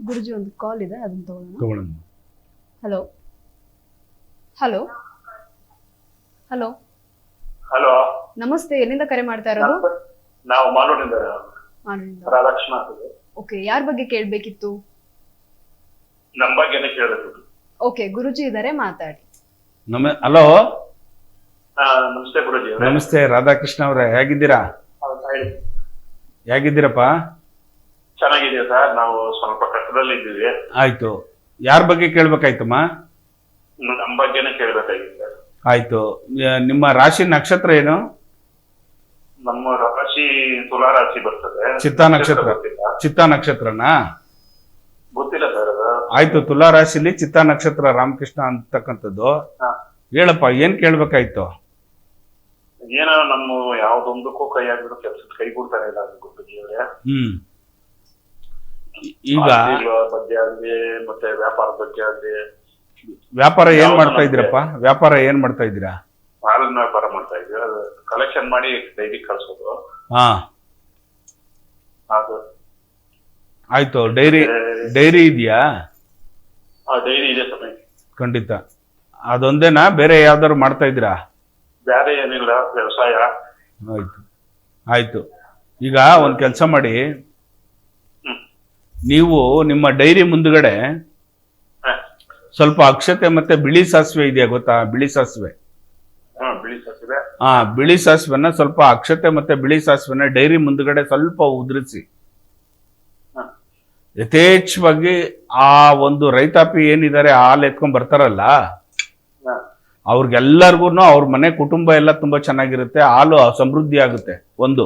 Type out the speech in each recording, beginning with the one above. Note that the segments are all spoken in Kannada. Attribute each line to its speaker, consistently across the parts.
Speaker 1: ಗುರುಜಿ ಒಂದು ಕಾಲ್ ಇದೆ, ಅದನ್ನ
Speaker 2: ತಗೊಳ್ಳೋಣ.
Speaker 1: ಹಲೋ ಹಲೋ ಹಲೋ
Speaker 3: ಹಲೋ,
Speaker 1: ನಮಸ್ತೆ. ಎಲ್ಲಿಂದ ಕರೆ ಮಾಡ್ತಾ ಇರೋದು?
Speaker 3: ನಾವು ಮಾಲೂರಿನಿಂದ ರಾಧಾಕೃಷ್ಣ.
Speaker 1: ಓಕೆ, ಯಾರ ಬಗ್ಗೆ ಕೇಳಬೇಕಿತ್ತು?
Speaker 3: ನಮ್ಮ ಬಗ್ಗೆನೇ ಕೇಳಬೇಕು.
Speaker 1: ಓಕೆ, ಗುರುಜಿ ಇದಾರೆ, ಮಾತಾಡಿ.
Speaker 2: ಹಲೋ,
Speaker 3: ನಮಸ್ತೆ ಗುರುಜಿ.
Speaker 2: ನಮಸ್ತೆ ರಾಧಾಕೃಷ್ಣ ಅವರೇ, ಹೇಗಿದ್ದೀರಾ? ಹೇಗಿದ್ದೀರಪ್ಪ?
Speaker 3: ಚೆನ್ನಾಗಿದೆಯಾ ಸರ್? ನಾವು ಸ್ವಲ್ಪ ಕಷ್ಟದಲ್ಲಿ ಇದ್ದೀವಿ.
Speaker 2: ಆಯ್ತು, ಯಾರ ಬಗ್ಗೆ ಕೇಳ್ಬೇಕಾಯ್ತಮ್ಮ?
Speaker 3: ನಮ್ಮ ಬಗ್ಗೆನೇ ಕೇಳಬೇಕಾಗಿತ್ತು ಸರ್.
Speaker 2: ಆಯ್ತು, ನಿಮ್ಮ ರಾಶಿ ನಕ್ಷತ್ರ ಏನು?
Speaker 3: ನಮ್ಮ ರಾಶಿ ತುಲಾ ರಾಶಿ ಬರ್ತದೆ.
Speaker 2: ಚಿತ್ತಾ ನಕ್ಷತ್ರ. ಚಿತ್ತಾ ನಕ್ಷತ್ರನಾ?
Speaker 3: ಗೊತ್ತಿಲ್ಲ ಸರ್ ಅದು.
Speaker 2: ಆಯ್ತು, ತುಲಾ ರಾಶಿಲಿ ಚಿತ್ತಾ ನಕ್ಷತ್ರ, ರಾಮಕೃಷ್ಣ ಅಂತಕ್ಕಂಥದ್ದು. ಹೇಳಪ್ಪ, ಏನ್ ಕೇಳ್ಬೇಕಾಯ್ತು?
Speaker 3: ಏನೋ ನಮ್ಮ ಯಾವ್ದೊಂದಕ್ಕೂ ಕೈ ಆಗ್ಬಿಟ್ಟು ಕೆಲ್ಸಕ್ಕೆ ಕೈ ಕೊಡ್ತಾರೆ ಇಲ್ಲ ಗುರುಜಿ ಅವರೇ.
Speaker 2: ಈಗ
Speaker 3: ಬಗ್ಗೆ ಆಗ್ಲಿ ಮತ್ತೆ ವ್ಯಾಪಾರದ ಬಗ್ಗೆ ಆಗ್ಲಿ.
Speaker 2: ವ್ಯಾಪಾರ ಏನ್ ಮಾಡ್ತಾ ಇದ್ದೀರಪ್ಪ? ವ್ಯಾಪಾರ ಏನ್ ಮಾಡ್ತಾ ಇದ್ದೀರಾ?
Speaker 3: ಹಾಲಿನ ವ್ಯಾಪಾರ ಮಾಡ್ತಾ ಇದ್ವಿ. ಅದು ಕಲೆಕ್ಷನ್ ಮಾಡಿ ಡೈರಿ ಕಳ್ಸೋದು.
Speaker 2: ಹಾ,
Speaker 3: ಅದು
Speaker 2: ಆಯ್ತು. ಡೈರಿ ಇದೆಯಾ?
Speaker 3: ಡೈರಿ ಇದೆ ಸಮಯ.
Speaker 2: ಖಂಡಿತ. ಅದೊಂದೇನಾ, ಬೇರೆ ಯಾವ್ದಾದ್ರು ಮಾಡ್ತಾ ಇದ್ದೀರಾ?
Speaker 3: ಬೇರೆ ಏನಿಲ್ಲ, ವ್ಯವಸಾಯ.
Speaker 2: ಆಯ್ತು ಆಯ್ತು. ಈಗ ಒಂದ್ ಕೆಲಸ ಮಾಡಿ, ನೀವು ನಿಮ್ಮ ಡೈರಿ ಮುಂದ್ಗಡೆ ಸ್ವಲ್ಪ ಅಕ್ಷತೆ ಮತ್ತೆ ಬಿಳಿ ಸಾಸಿವೆ ಇದೆಯಾ ಗೊತ್ತಾ? ಬಿಳಿ ಸಾಸಿವೆ.
Speaker 3: ಬಿಳಿ ಸಾಸಿವೆ.
Speaker 2: ಬಿಳಿ ಸಾಸಿವೆನ ಸ್ವಲ್ಪ ಅಕ್ಷತೆ ಮತ್ತೆ ಬಿಳಿ ಸಾಸಿವೆನ ಡೈರಿ ಮುಂದ್ಗಡೆ ಸ್ವಲ್ಪ ಉದುರಿಸಿ ಯಥೇಚ್ಛವಾಗಿ ಆ ಒಂದು ರೈತಾಪಿ ಏನಿದ್ದಾರೆ ಹಾಲು ಎತ್ಕೊಂಡ್ ಬರ್ತಾರಲ್ಲ, ಅವ್ರಿಗೆಲ್ಲರಿಗೂ ಅವ್ರ ಮನೆ ಕುಟುಂಬ ಎಲ್ಲ ತುಂಬಾ ಚೆನ್ನಾಗಿರುತ್ತೆ, ಹಾಲು ಸಮೃದ್ಧಿ ಆಗುತ್ತೆ. ಒಂದು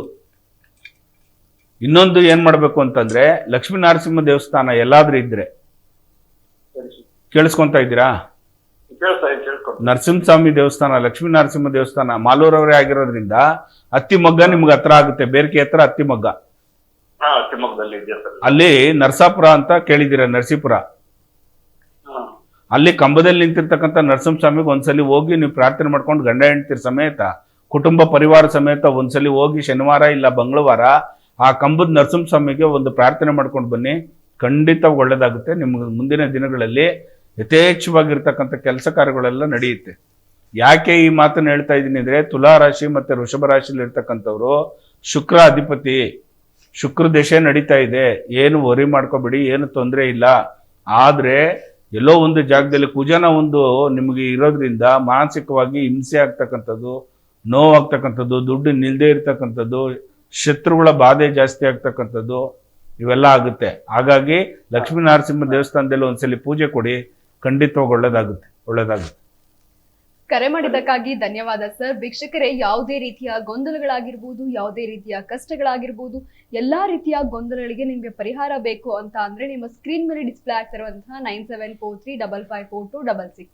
Speaker 2: ಇನ್ನೊಂದು ಏನ್ ಮಾಡ್ಬೇಕು ಅಂತಂದ್ರೆ, ಲಕ್ಷ್ಮೀ ನರಸಿಂಹ ದೇವಸ್ಥಾನ ಎಲ್ಲಾದ್ರೂ ಇದ್ರೆ ಕೇಳಿಸ್ಕೊಂತ ಇದ್ದೀರಾ? ನರಸಿಂಹಸ್ವಾಮಿ ದೇವಸ್ಥಾನ, ಲಕ್ಷ್ಮೀ ನರಸಿಂಹ ದೇವಸ್ಥಾನ ಮಾಲೂರವರೇ ಆಗಿರೋದ್ರಿಂದ ಅತ್ತಿಮಗ್ಗ ನಿಮ್ಗೆ ಹತ್ರ ಆಗುತ್ತೆ. ಬೇರ್ಕೆ ಹತ್ರ ಅತ್ತಿಮಗ್ಗ. ಅಲ್ಲಿ ನರಸಾಪುರ ಅಂತ ಕೇಳಿದ್ದೀರ? ನರಸೀಪುರ. ಅಲ್ಲಿ ಕಂಬದಲ್ಲಿ ನಿಂತಿರ್ತಕ್ಕಂಥ ನರಸಿಂಹಸ್ವಾಮಿಗೆ ಒಂದ್ಸಲಿ ಹೋಗಿ ನೀವು ಪ್ರಾರ್ಥನೆ ಮಾಡ್ಕೊಂಡು ಗಂಡ ಹೆಂಡತಿರ ಸಮೇತ ಕುಟುಂಬ ಪರಿವಾರ ಸಮೇತ ಒಂದ್ಸಲಿ ಹೋಗಿ ಶನಿವಾರ ಇಲ್ಲ ಮಂಗಳವಾರ ಆ ಕಂಬದ ನರಸಿಂಹಸ್ವಾಮಿಗೆ ಒಂದು ಪ್ರಾರ್ಥನೆ ಮಾಡ್ಕೊಂಡು ಬನ್ನಿ. ಖಂಡಿತ ಒಳ್ಳೇದಾಗುತ್ತೆ. ನಿಮ್ಗೆ ಮುಂದಿನ ದಿನಗಳಲ್ಲಿ ಯಥೇಚ್ಛವಾಗಿರ್ತಕ್ಕಂಥ ಕೆಲಸ ಕಾರ್ಯಗಳೆಲ್ಲ ನಡೆಯುತ್ತೆ. ಯಾಕೆ ಈ ಮಾತನ್ನು ಹೇಳ್ತಾ ಇದ್ದೀನಿ ಅಂದ್ರೆ, ತುಲಾ ರಾಶಿ ಮತ್ತೆ ವೃಷಭ ರಾಶಿಯಲ್ಲಿ ಇರ್ತಕ್ಕಂಥವ್ರು ಶುಕ್ರ ಅಧಿಪತಿ. ಶುಕ್ರ ದಶೆ ನಡೀತಾ ಇದೆ, ಏನು ವರಿ ಮಾಡ್ಕೋಬೇಡಿ, ಏನು ತೊಂದರೆ ಇಲ್ಲ. ಆದ್ರೆ ಎಲ್ಲೋ ಒಂದು ಜಾಗದಲ್ಲಿ ಕುಜನ ಒಂದು ನಿಮಗೆ ಇರೋದ್ರಿಂದ ಮಾನಸಿಕವಾಗಿ ಹಿಂಸೆ ಆಗ್ತಕ್ಕಂಥದ್ದು, ನೋವಾಗ್ತಕ್ಕಂಥದ್ದು, ದುಡ್ಡು ನಿಲ್ದೇ ಇರ್ತಕ್ಕಂಥದ್ದು, ಶತ್ರುಗಳ ಬಾಧೆ ಜಾಸ್ತಿ ಆಗ್ತಕ್ಕಂಥದ್ದು ಇವೆಲ್ಲ ಆಗುತ್ತೆ. ಹಾಗಾಗಿ ಲಕ್ಷ್ಮೀ ನರಸಿಂಹ ದೇವಸ್ಥಾನದಲ್ಲಿ ಒಂದ್ಸಲಿ ಪೂಜೆ ಕೊಡಿ, ಖಂಡಿತವಾಗಿ ಒಳ್ಳೇದಾಗುತ್ತೆ.
Speaker 1: ಕರೆ ಮಾಡಿದ್ದಕ್ಕಾಗಿ ಧನ್ಯವಾದ ಸರ್. ವೀಕ್ಷಕರೇ, ಯಾವುದೇ ರೀತಿಯ ಗೊಂದಲಗಳಾಗಿರ್ಬೋದು, ಯಾವುದೇ ರೀತಿಯ ಕಷ್ಟಗಳಾಗಿರ್ಬೋದು, ಎಲ್ಲಾ ರೀತಿಯ ಗೊಂದಲಗಳಿಗೆ ನಿಮ್ಗೆ ಪರಿಹಾರ ಬೇಕು ಅಂತ ಅಂದ್ರೆ ನಿಮ್ಮ ಸ್ಕ್ರೀನ್ ಮೇಲೆ ಡಿಸ್ಪ್ಲೇ ಆಗ್ತಿರುವಂತಹ 9743554266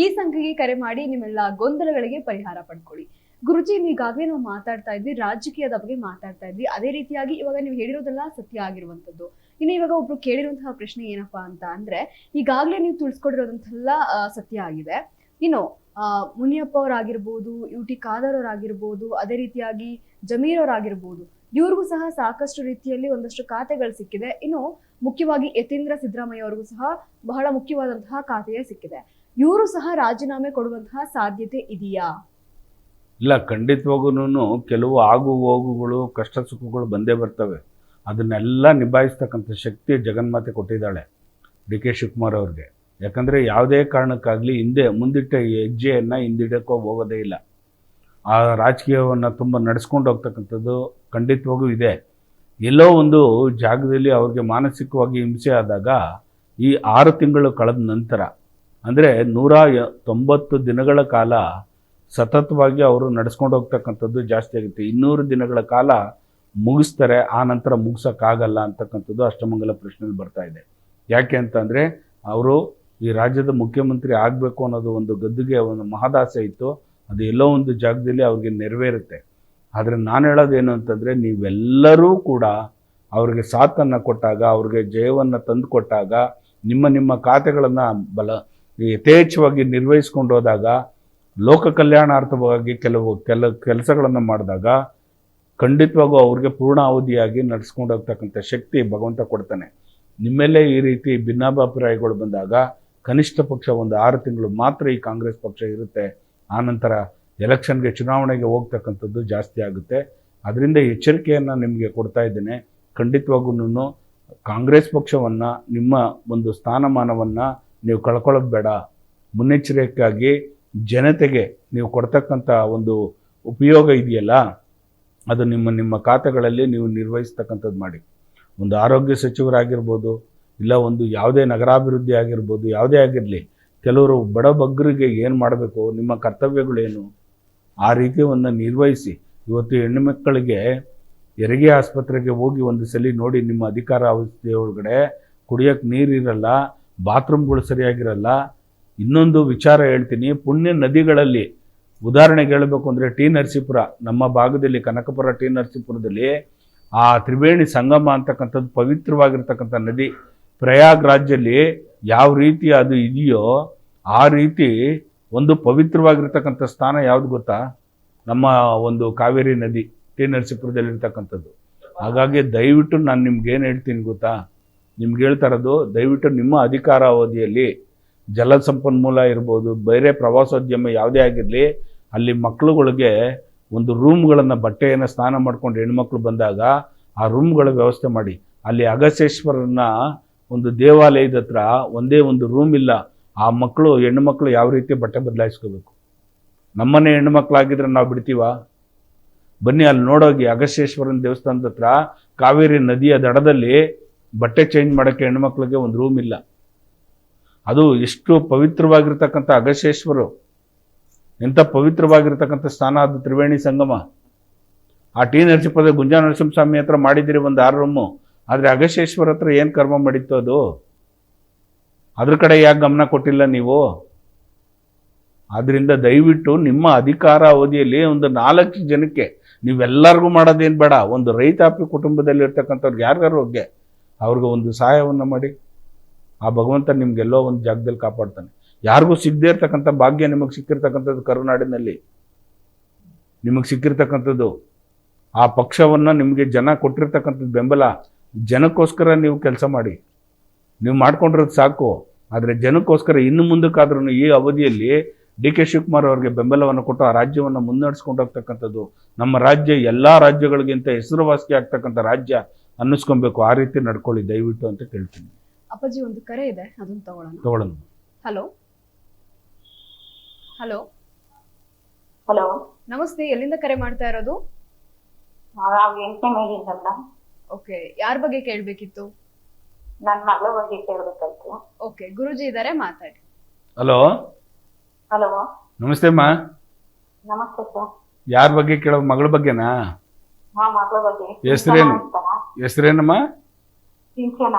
Speaker 1: ಈ ಸಂಖ್ಯೆಗೆ ಕರೆ ಮಾಡಿ ನಿಮ್ಮೆಲ್ಲ ಗೊಂದಲಗಳಿಗೆ ಪರಿಹಾರ ಪಡ್ಕೊಳ್ಳಿ. ಗುರುಜಿ, ಈಗಾಗಲೇ ನಾವು ಮಾತಾಡ್ತಾ ಇದ್ವಿ, ರಾಜಕೀಯದ ಬಗ್ಗೆ ಮಾತಾಡ್ತಾ ಇದ್ವಿ. ಅದೇ ರೀತಿಯಾಗಿ ಇವಾಗ ನೀವು ಹೇಳಿರೋದೆಲ್ಲ ಸತ್ಯ ಆಗಿರುವಂತದ್ದು. ಇನ್ನು ಇವಾಗ ಒಬ್ರು ಕೇಳಿರುವಂತಹ ಪ್ರಶ್ನೆ ಏನಪ್ಪಾ ಅಂತ ಅಂದ್ರೆ, ಈಗಾಗಲೇ ನೀವು ತಿಳಿಸ್ಕೊಡಿರೋದಂತೆಲ್ಲ ಸತ್ಯ ಆಗಿದೆ. ಇನ್ನು ಮುನಿಯಪ್ಪ ಅವರಾಗಿರ್ಬೋದು, ಯುಟಿ ಖಾದರ್ ಅವರಾಗಿರ್ಬೋದು, ಅದೇ ರೀತಿಯಾಗಿ ಜಮೀರ್ ಅವರಾಗಿರ್ಬೋದು, ಇವ್ರಿಗೂ ಸಹ ಸಾಕಷ್ಟು ರೀತಿಯಲ್ಲಿ ಒಂದಷ್ಟು ಖಾತೆಗಳು ಸಿಕ್ಕಿದೆ. ಇನ್ನು ಮುಖ್ಯವಾಗಿ ಯತೀಂದ್ರ ಸಿದ್ದರಾಮಯ್ಯ ಅವ್ರಿಗೂ ಸಹ ಬಹಳ ಮುಖ್ಯವಾದಂತಹ ಖಾತೆಯೇ ಸಿಕ್ಕಿದೆ. ಇವರು ಸಹ ರಾಜೀನಾಮೆ ಕೊಡುವಂತಹ ಸಾಧ್ಯತೆ ಇದೆಯಾ?
Speaker 2: ಇಲ್ಲ, ಖಂಡಿತವಾಗೂ ಕೆಲವು ಆಗು ಹೋಗುಗಳು, ಕಷ್ಟ ಸುಖಗಳು ಬಂದೇ ಬರ್ತವೆ. ಅದನ್ನೆಲ್ಲ ನಿಭಾಯಿಸ್ತಕ್ಕಂಥ ಶಕ್ತಿ ಜಗನ್ಮಾತೆ ಕೊಟ್ಟಿದ್ದಾಳೆ ಡಿ.ಕೆ. ಶಿವಕುಮಾರ್ ಅವ್ರಿಗೆ. ಯಾಕಂದರೆ ಯಾವುದೇ ಕಾರಣಕ್ಕಾಗಲಿ ಮುಂದಿಟ್ಟ ಹೆಜ್ಜೆಯನ್ನು ಹಿಂದಿಡಕ್ಕೋ ಹೋಗೋದೇ ಇಲ್ಲ. ಆ ರಾಜಕೀಯವನ್ನು ತುಂಬ ನಡೆಸ್ಕೊಂಡು ಹೋಗ್ತಕ್ಕಂಥದ್ದು ಖಂಡಿತವಾಗೂ ಇದೆ. ಎಲ್ಲೋ ಒಂದು ಜಾಗದಲ್ಲಿ ಅವ್ರಿಗೆ ಮಾನಸಿಕವಾಗಿ ಹಿಂಸೆ ಆದಾಗ ಈ 6 ತಿಂಗಳು ಕಳೆದ ನಂತರ, ಅಂದರೆ 190 ದಿನಗಳ ಕಾಲ ಸತತವಾಗಿ ಅವರು ನಡೆಸ್ಕೊಂಡು ಹೋಗ್ತಕ್ಕಂಥದ್ದು ಜಾಸ್ತಿ ಆಗುತ್ತೆ. 200 ದಿನಗಳ ಕಾಲ ಮುಗಿಸ್ತಾರೆ, ಆ ನಂತರ ಮುಗಿಸೋಕ್ಕಾಗಲ್ಲ ಅಂತಕ್ಕಂಥದ್ದು ಅಷ್ಟಮಂಗಲ ಪ್ರಶ್ನೆಯಲ್ಲಿ ಬರ್ತಾ ಇದೆ. ಯಾಕೆ ಅಂತಂದರೆ, ಅವರು ಈ ರಾಜ್ಯದ ಮುಖ್ಯಮಂತ್ರಿ ಆಗಬೇಕು ಅನ್ನೋದು ಒಂದು ಗದ್ದುಗೆ ಒಂದು ಮಹದಾಸೆ ಇತ್ತು. ಅದು ಎಲ್ಲೋ ಒಂದು ಜಾಗದಲ್ಲಿ ಅವ್ರಿಗೆ ನೆರವೇರುತ್ತೆ. ಆದರೆ ನಾನು ಹೇಳೋದೇನು ಅಂತಂದರೆ, ನೀವೆಲ್ಲರೂ ಕೂಡ ಅವ್ರಿಗೆ ಸಾಥನ್ನು ಕೊಟ್ಟಾಗ, ಅವ್ರಿಗೆ ಜಯವನ್ನು ತಂದು ಕೊಟ್ಟಾಗ, ನಿಮ್ಮ ಖಾತೆಗಳನ್ನು ಯಥೇಚ್ಛವಾಗಿ ನಿರ್ವಹಿಸ್ಕೊಂಡು ಹೋದಾಗ, ಲೋಕ ಕಲ್ಯಾಣಾರ್ಥವಾಗಿ ಕೆಲವು ಕೆಲಸಗಳನ್ನು ಮಾಡಿದಾಗ ಖಂಡಿತವಾಗೂ ಅವ್ರಿಗೆ ಪೂರ್ಣ ಅವಧಿಯಾಗಿ ನಡೆಸ್ಕೊಂಡು ಹೋಗ್ತಕ್ಕಂಥ ಶಕ್ತಿ ಭಗವಂತ ಕೊಡ್ತಾನೆ. ನಿಮ್ಮೆಲ್ಲೇ ಈ ರೀತಿ ಭಿನ್ನಾಭಿಪ್ರಾಯಗಳು ಬಂದಾಗ ಕನಿಷ್ಠ ಪಕ್ಷ ಒಂದು 6 ತಿಂಗಳು ಮಾತ್ರ ಈ ಕಾಂಗ್ರೆಸ್ ಪಕ್ಷ ಇರುತ್ತೆ. ಆನಂತರ ಎಲೆಕ್ಷನ್ಗೆ ಚುನಾವಣೆಗೆ ಹೋಗ್ತಕ್ಕಂಥದ್ದು ಜಾಸ್ತಿ ಆಗುತ್ತೆ. ಅದರಿಂದ ಎಚ್ಚರಿಕೆಯನ್ನು ನಿಮಗೆ ಕೊಡ್ತಾ ಇದ್ದೇನೆ. ಖಂಡಿತವಾಗೂ ಕಾಂಗ್ರೆಸ್ ಪಕ್ಷವನ್ನು, ನಿಮ್ಮ ಒಂದು ಸ್ಥಾನಮಾನವನ್ನು ನೀವು ಕಳ್ಕೊಳ್ಳೋದು ಬೇಡ. ಮುನ್ನೆಚ್ಚರಿಕೆಯಾಗಿ ಜನತೆಗೆ ನೀವು ಕೊಡ್ತಕ್ಕಂಥ ಒಂದು ಉಪಯೋಗ ಇದೆಯಲ್ಲ, ಅದು ನಿಮ್ಮ ಖಾತೆಗಳಲ್ಲಿ ನೀವು ನಿರ್ವಹಿಸ್ತಕ್ಕಂಥದ್ದು ಮಾಡಿ. ಒಂದು ಆರೋಗ್ಯ ಸಚಿವರಾಗಿರ್ಬೋದು, ಇಲ್ಲ ಒಂದು ಯಾವುದೇ ನಗರಾಭಿವೃದ್ಧಿ ಆಗಿರ್ಬೋದು, ಯಾವುದೇ ಆಗಿರಲಿ, ಕೆಲವರು ಬಡಬಗ್ಗರಿಗೆ ಏನು ಮಾಡಬೇಕು, ನಿಮ್ಮ ಕರ್ತವ್ಯಗಳೇನು, ಆ ರೀತಿಯನ್ನು ನಿರ್ವಹಿಸಿ. ಇವತ್ತು ಹೆಣ್ಣುಮಕ್ಕಳಿಗೆ ಹೆರಿಗೆ ಆಸ್ಪತ್ರೆಗೆ ಹೋಗಿ ಒಂದು ಸಲ ನೋಡಿ, ನಿಮ್ಮ ಅಧಿಕಾರ ಅವಸ್ಥೆ ಒಳಗಡೆ ಕುಡಿಯೋಕ್ಕೆ ನೀರಿರಲ್ಲ, ಬಾತ್ರೂಮ್ಗಳು ಸರಿಯಾಗಿರಲ್ಲ. ಇನ್ನೊಂದು ವಿಚಾರ ಹೇಳ್ತೀನಿ, ಪುಣ್ಯ ನದಿಗಳಲ್ಲಿ ಉದಾಹರಣೆಗೆ ಹೇಳಬೇಕು ಅಂದರೆ ಟಿ ನರಸೀಪುರ, ನಮ್ಮ ಭಾಗದಲ್ಲಿ ಕನಕಪುರ ಟಿ ನರಸೀಪುರದಲ್ಲಿ ಆ ತ್ರಿವೇಣಿ ಸಂಗಮ ಅಂತಕ್ಕಂಥದ್ದು ಪವಿತ್ರವಾಗಿರ್ತಕ್ಕಂಥ ನದಿ. ಪ್ರಯಾಗ್ರಾಜ್ಯಲ್ಲಿ ಯಾವ ರೀತಿ ಅದು ಇದೆಯೋ ಆ ರೀತಿ ಒಂದು ಪವಿತ್ರವಾಗಿರ್ತಕ್ಕಂಥ ಸ್ಥಾನ ಯಾವುದು ಗೊತ್ತಾ? ನಮ್ಮ ಒಂದು ಕಾವೇರಿ ನದಿ ಟಿ ನರಸೀಪುರದಲ್ಲಿರ್ತಕ್ಕಂಥದ್ದು. ಹಾಗಾಗಿ ದಯವಿಟ್ಟು ನಾನು ನಿಮ್ಗೇನು ಹೇಳ್ತೀನಿ ಗೊತ್ತಾ, ನಿಮ್ಗೆ ಹೇಳ್ತಾ ಇರೋದು, ದಯವಿಟ್ಟು ನಿಮ್ಮ ಅಧಿಕಾರ ಅವಧಿಯಲ್ಲಿ ಜಲ ಸಂಪನ್ಮೂಲ ಇರ್ಬೋದು, ಬೇರೆ ಪ್ರವಾಸೋದ್ಯಮ ಯಾವುದೇ ಆಗಿರಲಿ, ಅಲ್ಲಿ ಮಕ್ಕಳುಗಳಿಗೆ ಒಂದು ರೂಮ್ಗಳನ್ನು, ಬಟ್ಟೆಯನ್ನು ಸ್ನಾನ ಮಾಡ್ಕೊಂಡು ಹೆಣ್ಮಕ್ಳು ಬಂದಾಗ ಆ ರೂಮ್ಗಳ ವ್ಯವಸ್ಥೆ ಮಾಡಿ. ಅಲ್ಲಿ ಅಗಸ್ಯೇಶ್ವರನ ಒಂದು ದೇವಾಲಯದ ಹತ್ರ ಒಂದೇ ಒಂದು ರೂಮ್ ಇಲ್ಲ. ಆ ಮಕ್ಕಳು, ಹೆಣ್ಣುಮಕ್ಕಳು ಯಾವ ರೀತಿ ಬಟ್ಟೆ ಬದಲಾಯಿಸ್ಕೋಬೇಕು? ನಮ್ಮನೆ ಹೆಣ್ಣುಮಕ್ಕಳಾಗಿದ್ರೆ ನಾವು ಬಿಡ್ತೀವ? ಬನ್ನಿ ಅಲ್ಲಿ ನೋಡೋಗಿ. ಅಗಸ್ಯೇಶ್ವರನ ದೇವಸ್ಥಾನದ ಹತ್ರ ಕಾವೇರಿ ನದಿಯ ದಡದಲ್ಲಿ ಬಟ್ಟೆ ಚೇಂಜ್ ಮಾಡೋಕ್ಕೆ ಹೆಣ್ಮಕ್ಳಿಗೆ ಒಂದು ರೂಮ್ ಇಲ್ಲ. ಅದು ಎಷ್ಟು ಪವಿತ್ರವಾಗಿರ್ತಕ್ಕಂಥ ಅಗಸ್ಯೇಶ್ವರು, ಎಂಥ ಪವಿತ್ರವಾಗಿರ್ತಕ್ಕಂಥ ಸ್ಥಾನ ಅದು ತ್ರಿವೇಣಿ ಸಂಗಮ. ಆ ಟಿ ನರಸೀಪುರದ ಗುಂಜಾ ನರಸಿಂಹಸ್ವಾಮಿ ಹತ್ರ ಮಾಡಿದಿರಿ ಒಂದು 6 ರೂಮು, ಆದರೆ ಅಗಸ್ಯೇಶ್ವರ ಹತ್ರ ಏನು ಕರ್ಮ ಮಾಡಿತ್ತು ಅದು? ಅದ್ರ ಕಡೆ ಯಾಕೆ ಗಮನ ಕೊಟ್ಟಿಲ್ಲ ನೀವು? ಆದ್ದರಿಂದ ದಯವಿಟ್ಟು ನಿಮ್ಮ ಅಧಿಕಾರ ಅವಧಿಯಲ್ಲಿ ಒಂದು 4 ಜನಕ್ಕೆ, ನೀವೆಲ್ಲರಿಗೂ ಮಾಡೋದೇನು ಬೇಡ, ಒಂದು ರೈತಾಪಿ ಕುಟುಂಬದಲ್ಲಿರ್ತಕ್ಕಂಥವ್ರಿಗೆ ಯಾರಿಗಾರು ಹೋಗಿ ಅವ್ರಿಗೆ ಒಂದು ಸಹಾಯವನ್ನು ಮಾಡಿ. ಆ ಭಗವಂತ ನಿಮಗೆಲ್ಲೋ ಒಂದು ಜಾಗದಲ್ಲಿ ಕಾಪಾಡ್ತಾನೆ. ಯಾರಿಗೂ ಸಿಗದೇ ಇರ್ತಕ್ಕಂಥ ಭಾಗ್ಯ ನಿಮಗೆ ಸಿಕ್ಕಿರ್ತಕ್ಕಂಥದ್ದು ಕರುನಾಡಿನಲ್ಲಿ, ನಿಮಗೆ ಸಿಕ್ಕಿರ್ತಕ್ಕಂಥದ್ದು. ಆ ಪಕ್ಷವನ್ನು ನಿಮಗೆ ಜನ ಕೊಟ್ಟಿರ್ತಕ್ಕಂಥದ್ದು ಬೆಂಬಲ. ಜನಕ್ಕೋಸ್ಕರ ನೀವು ಕೆಲಸ ಮಾಡಿ, ನೀವು ಮಾಡ್ಕೊಂಡಿರೋದು ಸಾಕು. ಆದರೆ ಜನಕ್ಕೋಸ್ಕರ ಇನ್ನು ಮುಂದಕ್ಕಾದ್ರೂ ಈ ಅವಧಿಯಲ್ಲಿ ಡಿ ಕೆ ಶಿವಕುಮಾರ್ ಅವರಿಗೆ ಬೆಂಬಲವನ್ನು ಕೊಟ್ಟು ಆ ರಾಜ್ಯವನ್ನು ಮುನ್ನಡೆಸ್ಕೊಂಡು ಹೋಗ್ತಕ್ಕಂಥದ್ದು. ನಮ್ಮ ರಾಜ್ಯ ಎಲ್ಲ ರಾಜ್ಯಗಳಿಗಿಂತ ಹೆಸರುವಾಸಿ ಆಗ್ತಕ್ಕಂಥ ರಾಜ್ಯ ಅನ್ನಿಸ್ಕೊಬೇಕು. ಆ ರೀತಿ ನಡ್ಕೊಳ್ಳಿ ದಯವಿಟ್ಟು ಅಂತ ಕೇಳ್ತೀನಿ.
Speaker 1: ಅಪ್ಪಾಜಿ ಒಂದು ಕರೆ ಇದೆ, ಅದನ್ನ
Speaker 4: ಹಲೋ
Speaker 1: ಹಲೋ
Speaker 4: ಹಲೋ
Speaker 1: ನಮಸ್ತೆ, ಎಲ್ಲಿಂದ ಕರೆ ಮಾಡ್ತಾ ಇರೋದು? ಓಕೆ, ಯಾರ ಬಗ್ಗೆ ಕೇಳಬೇಕಿತ್ತು?
Speaker 4: ನನ್ನ ಮಗಳ ಬಗ್ಗೆ ಕೇಳಬೇಕಾಯ್ತು.
Speaker 1: ಓಕೆ, ಗುರುಜಿ ಇದ್ದಾರೆ, ಮಾತಾಡಿ.
Speaker 2: ಹಲೋ
Speaker 4: ಹಲೋ,
Speaker 2: ನಮಸ್ತೆ ಅಮ್ಮ.
Speaker 4: ನಮಸ್ತೆ ಸರ್.
Speaker 2: ಯಾರ ಬಗ್ಗೆ ಕೇಳೋ? ಮಗಳ ಬಗ್ಗೆನಾ?
Speaker 4: ಹಾ, ಮಗಳ ಬಗ್ಗೆ.
Speaker 2: ಹೆಸರೇನು? ಹೆಸರೇನಮ್ಮ?
Speaker 4: ಸಿಂಚನ.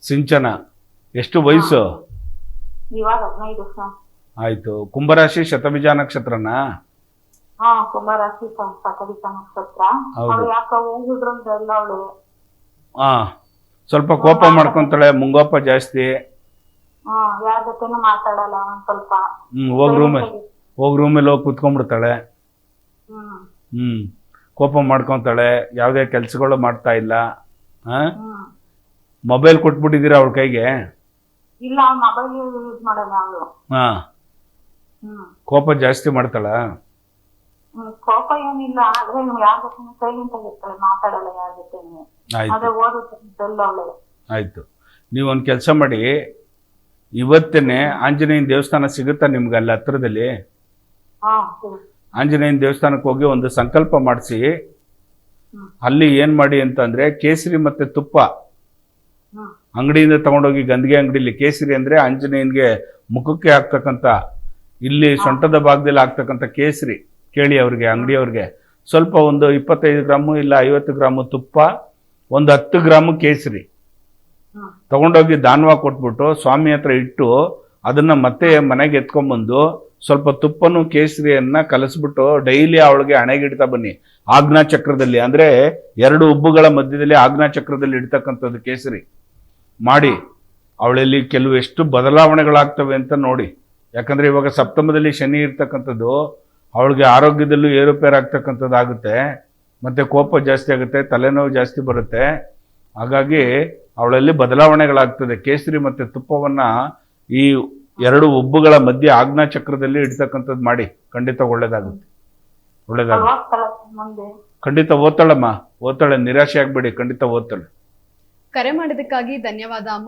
Speaker 2: ಸಿಂಚನ. ಎಷ್ಟು ವಯಸ್ಸು?
Speaker 4: ಇವಾಗ 15 ವರ್ಷ.
Speaker 2: ಆಯ್ತು. ಕುಂಭರಾಶಿ, ಶತಬೀಜ ನಕ್ಷತ್ರನಾ?
Speaker 4: ಹಾ, ಕುಂಭರಾಶಿ, ಶತಬೀಜ ನಕ್ಷತ್ರ. ಅವಳು ಯಾಕ ಹೋಗಿದ್ರಂತೆಲ್ಲ ಅವಳು.
Speaker 2: ಹಾ, ಸ್ವಲ್ಪ ಕೋಪ ಮಾಡ್ಕೊಂತಾಳೆ, ಮುಂಗೋಪ ಜಾಸ್ತಿ.
Speaker 4: ಯಾರ ಜೊತೆನೂ ಮಾತಾಡಲ್ಲ ಒಂದ್ ಸ್ವಲ್ಪ.
Speaker 2: ಹೋಗಿ ರೂಮಲ್ಲಿ ಹೋಗಿ ಕುತ್ಕೊಂಡ್ಬಿಡ್ತಾಳೆ. ಕೋಪ ಮಾಡ್ಕೊಂತಾಳೆ, ಯಾವುದೇ ಕೆಲಸಗಳು ಮಾಡ್ತಾ ಇಲ್ಲ. ಮೊಬೈಲ್ ಕೊಟ್ಬಿಟ್ಟಿದ್ದೀರಾ ಅವಳ ಕೈಗೆ?
Speaker 4: ಇಲ್ಲ, ಮೊಬೈಲ್ ಯೂಸ್ ಮಾಡಲ್ಲ ಅವಳು.
Speaker 2: ಕೋಪ ಜಾಸ್ತಿ ಮಾಡ್ತಾಳ?
Speaker 4: ಕೋಪ ಏನಿಲ್ಲ, ಆದ್ರೆ ಯಾರ ಜೊತೆ ಸೈಲೆಂಟ್ ಆಗಿರ್ತಾಳೆ, ಮಾತಾಡಲ್ಲ ಯಾರ ಜೊತೆ. ಅದೇ ಓದೋದಲ್ಲ ಅವಳು.
Speaker 2: ಆಯ್ತು, ನೀವೊಂದು ಕೆಲಸ ಮಾಡಿ, ಇವತ್ತೇನೆ ಆಂಜನೇಯನ ದೇವಸ್ಥಾನ ಸಿಗುತ್ತಾ ನಿಮ್ಗೆ ಅಲ್ಲಿ ಹತ್ರದಲ್ಲಿ? ಆಂಜನೇಯನ ದೇವಸ್ಥಾನಕ್ಕೆ ಹೋಗಿ ಒಂದು ಸಂಕಲ್ಪ ಮಾಡಿಸಿ, ಅಲ್ಲಿ ಏನು ಮಾಡಿ ಅಂತಂದರೆ ಕೇಸರಿ ಮತ್ತು ತುಪ್ಪ ಅಂಗಡಿಯಿಂದ ತಗೊಂಡೋಗಿ, ಗಂದಿಗೆ ಅಂಗಡಿಲಿ ಕೇಸರಿ ಅಂದರೆ ಆಂಜನೇಯನಿಗೆ ಮುಖಕ್ಕೆ ಹಾಕ್ತಕ್ಕಂಥ, ಇಲ್ಲಿ ಸೊಂಟದ ಭಾಗದಲ್ಲಿ ಹಾಕ್ತಕ್ಕಂಥ ಕೇಸರಿ ಕೇಳಿ ಅವ್ರಿಗೆ, ಅಂಗಡಿಯವ್ರಿಗೆ. ಸ್ವಲ್ಪ ಒಂದು 25 ಗ್ರಾಮು ಇಲ್ಲ 50 ಗ್ರಾಮು ತುಪ್ಪ, ಒಂದು 10 ಗ್ರಾಮು ಕೇಸರಿ ತಗೊಂಡೋಗಿ ದಾನವಾಗಿ ಕೊಟ್ಬಿಟ್ಟು ಸ್ವಾಮಿ ಹತ್ರ ಇಟ್ಟು, ಅದನ್ನು ಮತ್ತೆ ಮನೆಗೆ ಎತ್ಕೊಂಡ್ಬಂದು ಸ್ವಲ್ಪ ತುಪ್ಪನೂ ಕೇಸರಿಯನ್ನು ಕಲಸ್ಬಿಟ್ಟು ಡೈಲಿ ಅವಳಿಗೆ ಹಣೆಗಿಡ್ತಾ ಬನ್ನಿ. ಆಜ್ಞಾ ಚಕ್ರದಲ್ಲಿ, ಅಂದರೆ 2 ಉಬ್ಬುಗಳ ಮಧ್ಯದಲ್ಲಿ ಆಜ್ಞಾ ಚಕ್ರದಲ್ಲಿ ಇಡ್ತಕ್ಕಂಥದ್ದು ಕೇಸರಿ ಮಾಡಿ. ಅವಳಲ್ಲಿ ಕೆಲವು ಎಷ್ಟು ಬದಲಾವಣೆಗಳಾಗ್ತವೆ ಅಂತ ನೋಡಿ. ಯಾಕಂದರೆ ಇವಾಗ ಸಪ್ತಮದಲ್ಲಿ ಶನಿ ಇರ್ತಕ್ಕಂಥದ್ದು, ಅವಳಿಗೆ ಆರೋಗ್ಯದಲ್ಲೂ ಏರುಪೇರು ಆಗ್ತಕ್ಕಂಥದ್ದು ಆಗುತ್ತೆ. ಮತ್ತು ಕೋಪ ಜಾಸ್ತಿ ಆಗುತ್ತೆ, ತಲೆನೋವು ಜಾಸ್ತಿ ಬರುತ್ತೆ. ಹಾಗಾಗಿ ಅವಳಲ್ಲಿ ಬದಲಾವಣೆಗಳಾಗ್ತದೆ. ಕೇಸರಿ ಮತ್ತು ತುಪ್ಪವನ್ನು ಈ 2 ಉಬ್ಬುಗಳ ಮಧ್ಯೆ ಆಜ್ಞಾ ಚಕ್ರದಲ್ಲಿ ಇಡ್ತಕ್ಕಂಥದ್ದು ಮಾಡಿ, ಖಂಡಿತ ಒಳ್ಳೇದಾಗುತ್ತೆ.
Speaker 4: ಮುಂದೆ
Speaker 2: ಖಂಡಿತ ಓದ್ತಾಳಮ್ಮ, ಓದ್ತಾಳೆ, ನಿರಾಶೆ ಆಗ್ಬೇಡಿ, ಖಂಡಿತ ಓದ್ತಾಳೆ.
Speaker 1: ಕರೆ ಮಾಡಿದ್ದಕ್ಕಾಗಿ ಧನ್ಯವಾದ ಅಮ್ಮ.